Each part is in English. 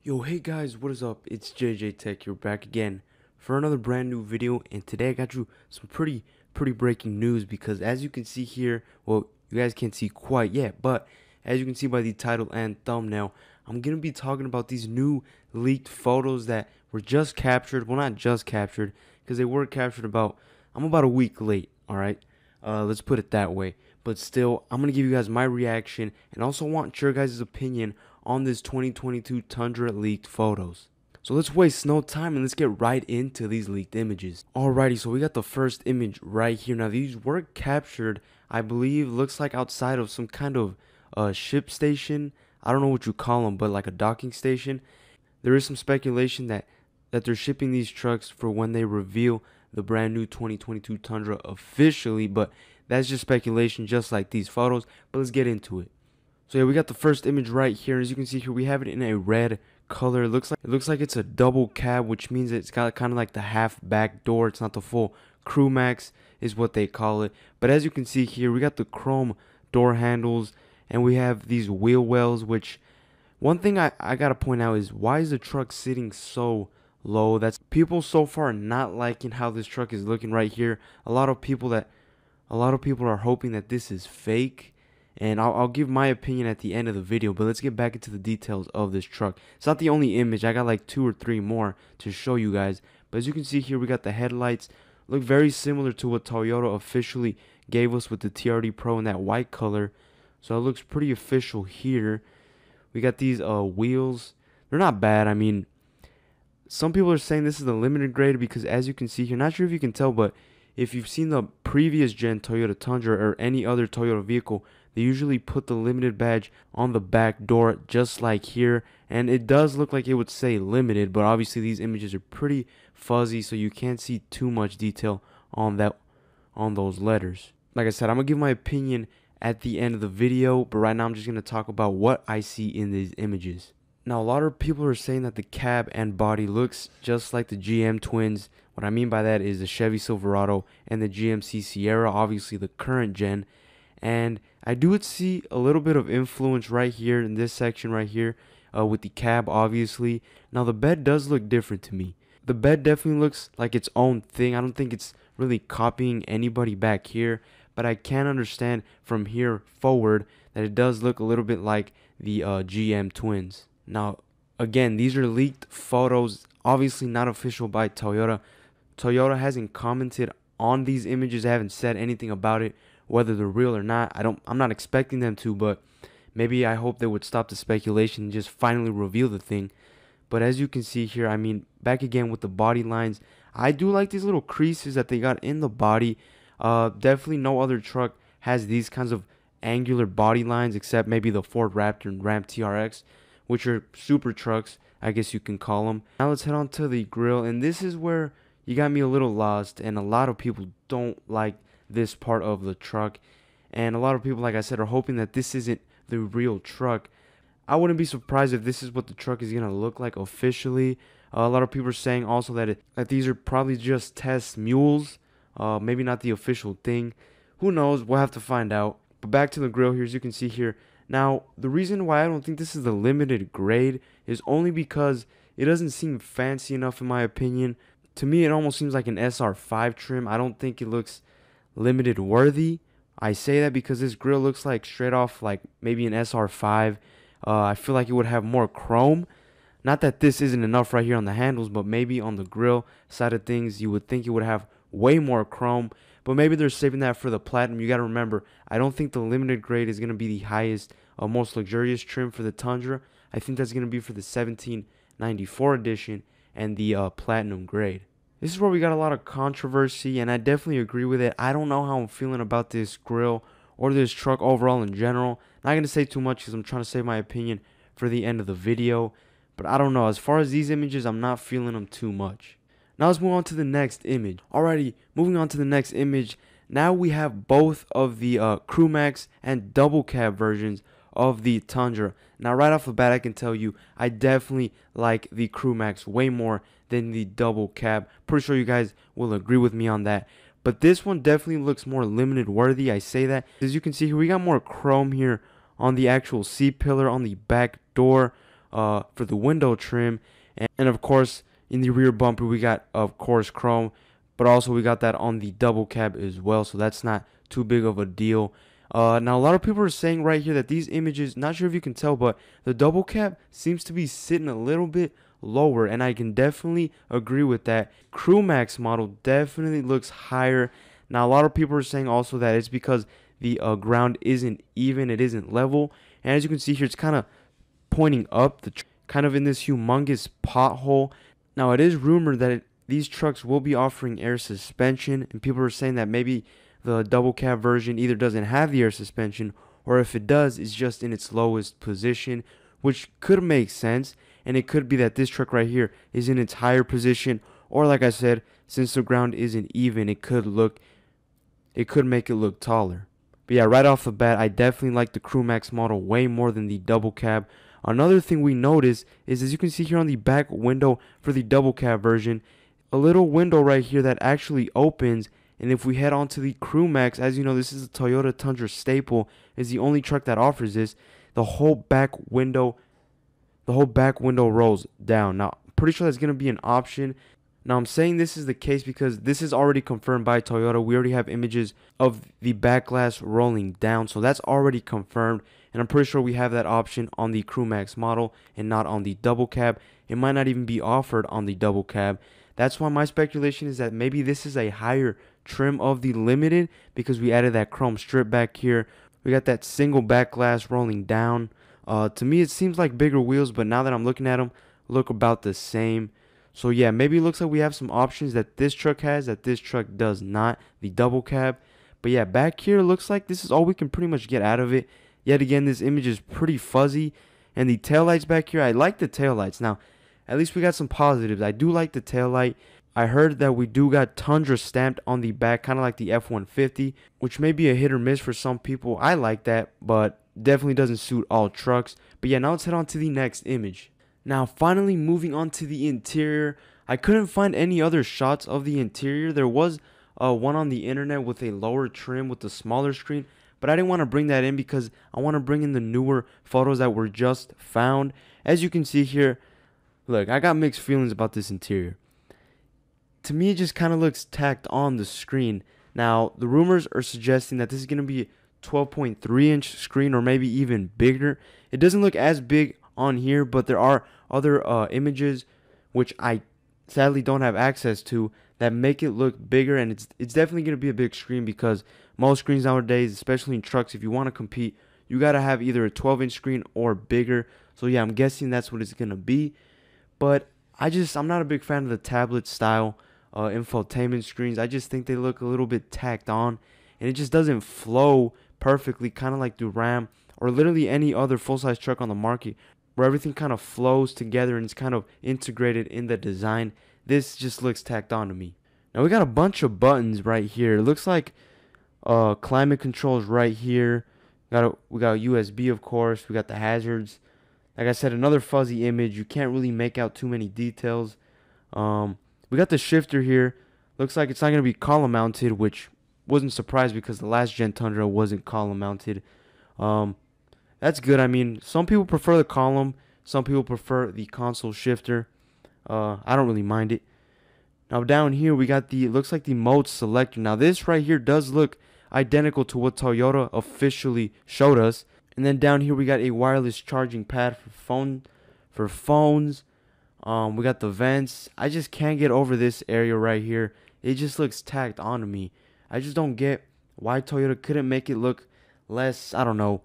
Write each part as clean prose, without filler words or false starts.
Yo, hey guys, what is up? It's JJ Tech here, back again for another brand new video, and today I got you some pretty breaking news, because as you can see here, well, you guys can't see quite yet, but as you can see by the title and thumbnail, I'm gonna be talking about these new leaked photos that were just captured. Well, not just captured, because they were captured I'm about a week late, alright? Let's put it that way. But still, I'm gonna give you guys my reaction and also want your guys' opinion on this 2022 Tundra leaked photos. So let's waste no time and let's get right into these leaked images. Alrighty, so we got the first image right here. Now these were captured, I believe, looks like outside of some kind of ship station. I don't know what you call them, but like a docking station. There is some speculation that they're shipping these trucks for when they reveal the brand new 2022 Tundra officially, but that's just speculation, just like these photos. But let's get into it. So yeah, we got the first image right here. As you can see here, we have it in a red color. It looks like it's a double cab, which means it's got kind of like the half back door. It's not the full crew max is what they call it. But as you can see here, we got the chrome door handles, and we have these wheel wells, which one thing I gotta point out is, why is the truck sitting so low? That's people so far not liking how this truck is looking right here. A lot of people are hoping that this is fake, and I'll give my opinion at the end of the video. But let's get back into the details of this truck. It's not the only image. I got like 2 or 3 more to show you guys. But as you can see here, we got the headlights. Look very similar to what Toyota officially gave us with the TRD Pro in that white color. So it looks pretty official here. We got these wheels. They're not bad. I mean, some people are saying this is the limited grade because, as you can see here, not sure if you can tell, but if you've seen the previous gen Toyota Tundra or any other Toyota vehicle, they usually put the limited badge on the back door, just like here, and it does look like it would say limited, but obviously these images are pretty fuzzy, so you can't see too much detail on those letters. Like I said, I'm gonna give my opinion at the end of the video, but right now I'm just gonna talk about what I see in these images. Now, a lot of people are saying that the cab and body looks just like the GM twins. What I mean by that is the Chevy Silverado and the GMC Sierra, obviously the current gen. And I do see a little bit of influence right here in this section right here with the cab, obviously. Now, the bed does look different to me. The bed definitely looks like its own thing. I don't think it's really copying anybody back here, but I can understand from here forward that it does look a little bit like the GM twins. Now, again, these are leaked photos, obviously not official by Toyota. Toyota hasn't commented on these images. They haven't said anything about it, whether they're real or not. I'm not expecting them to, but maybe I hope they would stop the speculation and just finally reveal the thing. But as you can see here, I mean, back again with the body lines, I do like these little creases that they got in the body. Definitely no other truck has these kinds of angular body lines except maybe the Ford Raptor and Ram TRX, which are super trucks, I guess you can call them. Now let's head on to the grill, and this is where you got me a little lost, and a lot of people don't like this part of the truck, and a lot of people, like I said, are hoping that this isn't the real truck. I wouldn't be surprised if this is what the truck is gonna look like officially. A lot of people are saying also that these are probably just test mules, maybe not the official thing. Who knows? We'll have to find out. But back to the grill here, as you can see here. Now, the reason why I don't think this is the limited grade is only because it doesn't seem fancy enough, in my opinion. To me, it almost seems like an SR5 trim. I don't think it looks limited worthy. I say that because this grill looks like straight off like maybe an SR5. I feel like it would have more chrome. Not that this isn't enough right here on the handles, but maybe on the grill side of things, you would think it would have way more chrome. But maybe they're saving that for the platinum. You got to remember, I don't think the limited grade is going to be the highest, most luxurious trim for the Tundra. I think that's going to be for the 1794 edition and the platinum grade. This is where we got a lot of controversy, and I definitely agree with it. I don't know how I'm feeling about this grill or this truck overall in general. Not going to say too much because I'm trying to save my opinion for the end of the video. But I don't know. As far as these images, I'm not feeling them too much. Now let's move on to the next image. Alrighty, moving on to the next image. Now we have both of the Crew Max and double cab versions of the Tundra. Now right off the bat, I can tell you I definitely like the Crew Max way more than the double cab. Pretty sure you guys will agree with me on that. But this one definitely looks more limited worthy. I say that. As you can see here, we got more chrome here on the actual C-pillar, on the back door. for the window trim, and of course in the rear bumper we got of course chrome, but also we got that on the double cab as well, so that's not too big of a deal. Now a lot of people are saying right here that these images, not sure if you can tell, but the double cab seems to be sitting a little bit lower, and I can definitely agree with that. Crew Max model definitely looks higher. Now a lot of people are saying also that it's because the ground isn't even, it isn't level, and as you can see here, it's kind of pointing up, kind of in this humongous pothole. Now it is rumored that these trucks will be offering air suspension, and people are saying that maybe the double cab version either doesn't have the air suspension, or if it does, it's just in its lowest position, which could make sense. And it could be that this truck right here is in its higher position, or like I said, since the ground isn't even, it could make it look taller. But yeah, right off the bat, I definitely like the Crew Max model way more than the double cab. Another thing we notice is, as you can see here on the back window for the double cab version, a little window right here that actually opens. And if we head on to the Crew Max, as you know, this is a Toyota Tundra staple, is the only truck that offers this. The whole back window rolls down. Now, I'm pretty sure that's going to be an option. Now, I'm saying this is the case because this is already confirmed by Toyota. We already have images of the back glass rolling down, so that's already confirmed. And I'm pretty sure we have that option on the Crew Max model and not on the double cab. It might not even be offered on the double cab. That's why my speculation is that maybe this is a higher trim of the Limited, because we added that chrome strip back here. We got that single back glass rolling down. To me, it seems like bigger wheels, but now that I'm looking at them, look about the same. So yeah, maybe it looks like we have some options that this truck has that this truck does not, the double cab. But yeah, back here, it looks like this is all we can pretty much get out of it. Yet again, this image is pretty fuzzy. And the taillights back here, I like the taillights. Now, at least we got some positives. I do like the taillight. I heard that we do got Tundra stamped on the back, kind of like the F-150, which may be a hit or miss for some people. I like that, but definitely doesn't suit all trucks. But yeah, now let's head on to the next image. Now, finally moving on to the interior. I couldn't find any other shots of the interior. There was one on the internet with a lower trim with a smaller screen, but I didn't want to bring that in because I want to bring in the newer photos that were just found. As you can see here, look, I got mixed feelings about this interior. To me, it just kind of looks tacked on the screen. Now, the rumors are suggesting that this is going to be a 12.3-inch screen or maybe even bigger. It doesn't look as big on here, but there are other images which I sadly don't have access to that make it look bigger, and it's definitely going to be a big screen because most screens nowadays, especially in trucks, if you want to compete, you got to have either a 12-inch screen or bigger. So yeah, I'm guessing that's what it's going to be. But I'm not a big fan of the tablet style infotainment screens. I just think they look a little bit tacked on, and it just doesn't flow perfectly, kind of like the Ram or literally any other full-size truck on the market, where everything kind of flows together and it's kind of integrated in the design. This just looks tacked on to me. Now we got a bunch of buttons right here. It looks like climate controls right here. We got USB, of course. We got the hazards. Like I said, another fuzzy image. You can't really make out too many details. We got the shifter here. Looks like it's not going to be column mounted, which wasn't surprised because the last gen Tundra wasn't column mounted. That's good. I mean, some people prefer the column. Some people prefer the console shifter. I don't really mind it. Now down here we got it looks like the mode selector. Now this right here does look identical to what Toyota officially showed us. And then down here we got a wireless charging pad for phones. We got the vents. I just can't get over this area right here. It just looks tacked onto me. I just don't get why Toyota couldn't make it look less, I don't know,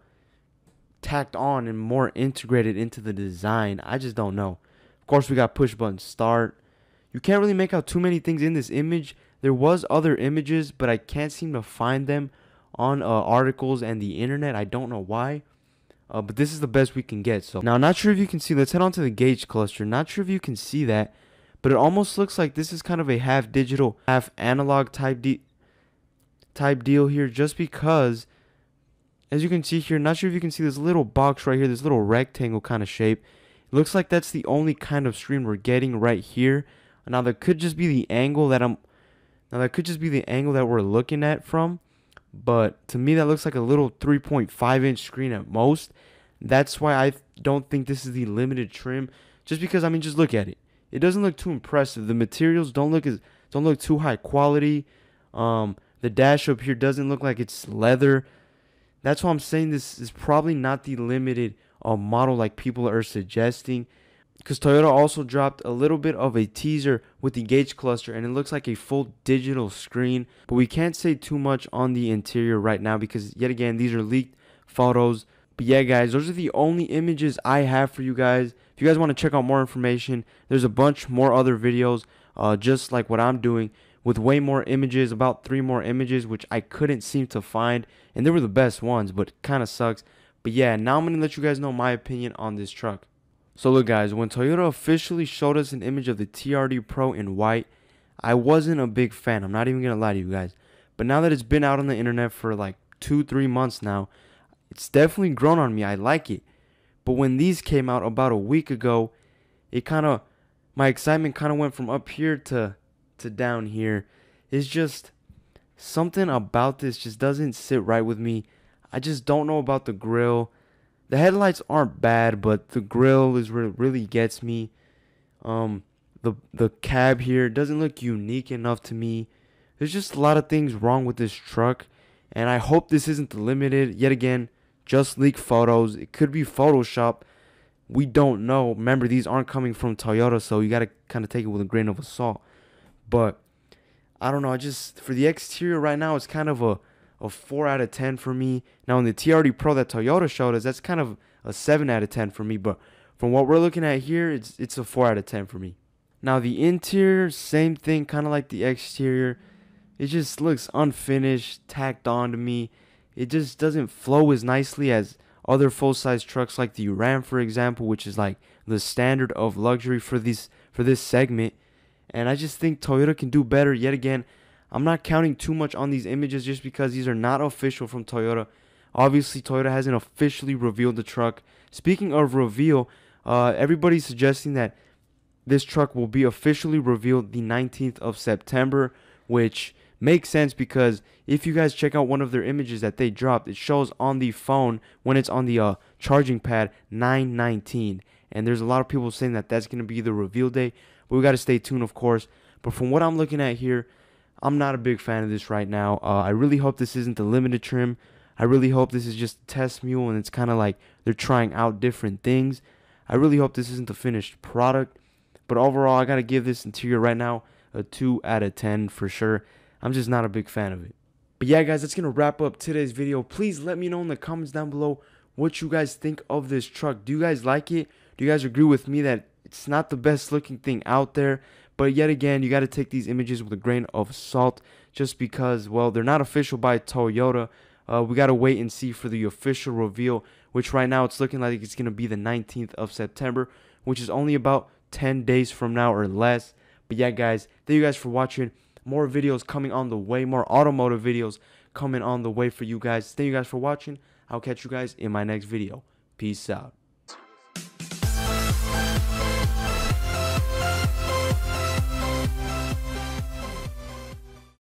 tacked on and more integrated into the design. I just don't know. Of course, we got push button start. You can't really make out too many things in this image. There was other images, but I can't seem to find them on articles and the internet. I don't know why. But this is the best we can get. So now, not sure if you can see. Let's head on to the gauge cluster. Not sure if you can see that, but it almost looks like this is kind of a half digital, half analog type deal here. Just because, as you can see here, not sure if you can see this little box right here, this little rectangle kind of shape. It looks like that's the only kind of screen we're getting right here. Now that could just be the angle that we're looking at from. But to me, that looks like a little 3.5-inch screen at most. That's why I don't think this is the limited trim. Just because, I mean, just look at it. It doesn't look too impressive. The materials don't look too high quality. The dash up here doesn't look like it's leather. That's why I'm saying this is probably not the limited model like people are suggesting. Because Toyota also dropped a little bit of a teaser with the gauge cluster, and it looks like a full digital screen. But we can't say too much on the interior right now because, yet again, these are leaked photos. But yeah, guys, those are the only images I have for you guys. If you guys want to check out more information, there's a bunch more other videos just like what I'm doing with way more images, about 3 more images, which I couldn't seem to find. And they were the best ones, but it kind of sucks. But yeah, now I'm going to let you guys know my opinion on this truck. So look, guys, when Toyota officially showed us an image of the TRD Pro in white, I wasn't a big fan. I'm not even going to lie to you guys. But now that it's been out on the internet for like 2-3 months now, it's definitely grown on me. I like it. But when these came out about a week ago, my excitement kind of went from up here to down here. It's just something about this just doesn't sit right with me. I just don't know about the grill. The headlights aren't bad, but the grill is what really gets me. The cab here doesn't look unique enough to me. There's just a lot of things wrong with this truck, and I hope this isn't the limited. Yet again, just leaked photos. It could be Photoshop. We don't know. Remember, these aren't coming from Toyota, so you got to kind of take it with a grain of salt. But I don't know. For the exterior right now, it's kind of a 4 out of 10 for me. Now, in the TRD Pro that Toyota showed us, that's kind of a 7 out of 10 for me. But from what we're looking at here, it's a 4 out of 10 for me. Now, the interior, same thing, kind of like the exterior. It just looks unfinished, tacked on to me. It just doesn't flow as nicely as other full-size trucks like the Ram, for example, which is like the standard of luxury for this segment. And I just think Toyota can do better. Yet again, I'm not counting too much on these images just because these are not official from Toyota. Obviously, Toyota hasn't officially revealed the truck. Speaking of reveal, everybody's suggesting that this truck will be officially revealed the 19th of September, which makes sense because if you guys check out one of their images that they dropped, it shows on the phone when it's on the charging pad 9/19. And there's a lot of people saying that that's going to be the reveal date. But we got to stay tuned, of course. But from what I'm looking at here, I'm not a big fan of this right now. I really hope this isn't the limited trim. I really hope this is just a test mule and it's kind of like they're trying out different things. I really hope this isn't the finished product. But overall, I got to give this interior right now a 2 out of 10 for sure. I'm just not a big fan of it. But yeah, guys, that's going to wrap up today's video. Please let me know in the comments down below what you guys think of this truck. Do you guys like it? Do you guys agree with me that it's not the best looking thing out there? But yet again, you got to take these images with a grain of salt just because, well, they're not official by Toyota. We got to wait and see for the official reveal, which right now it's looking like it's going to be the 19th of September, which is only about 10 days from now or less. But yeah, guys, thank you guys for watching. More videos coming on the way, more automotive videos coming on the way for you guys. Thank you guys for watching. I'll catch you guys in my next video. Peace out.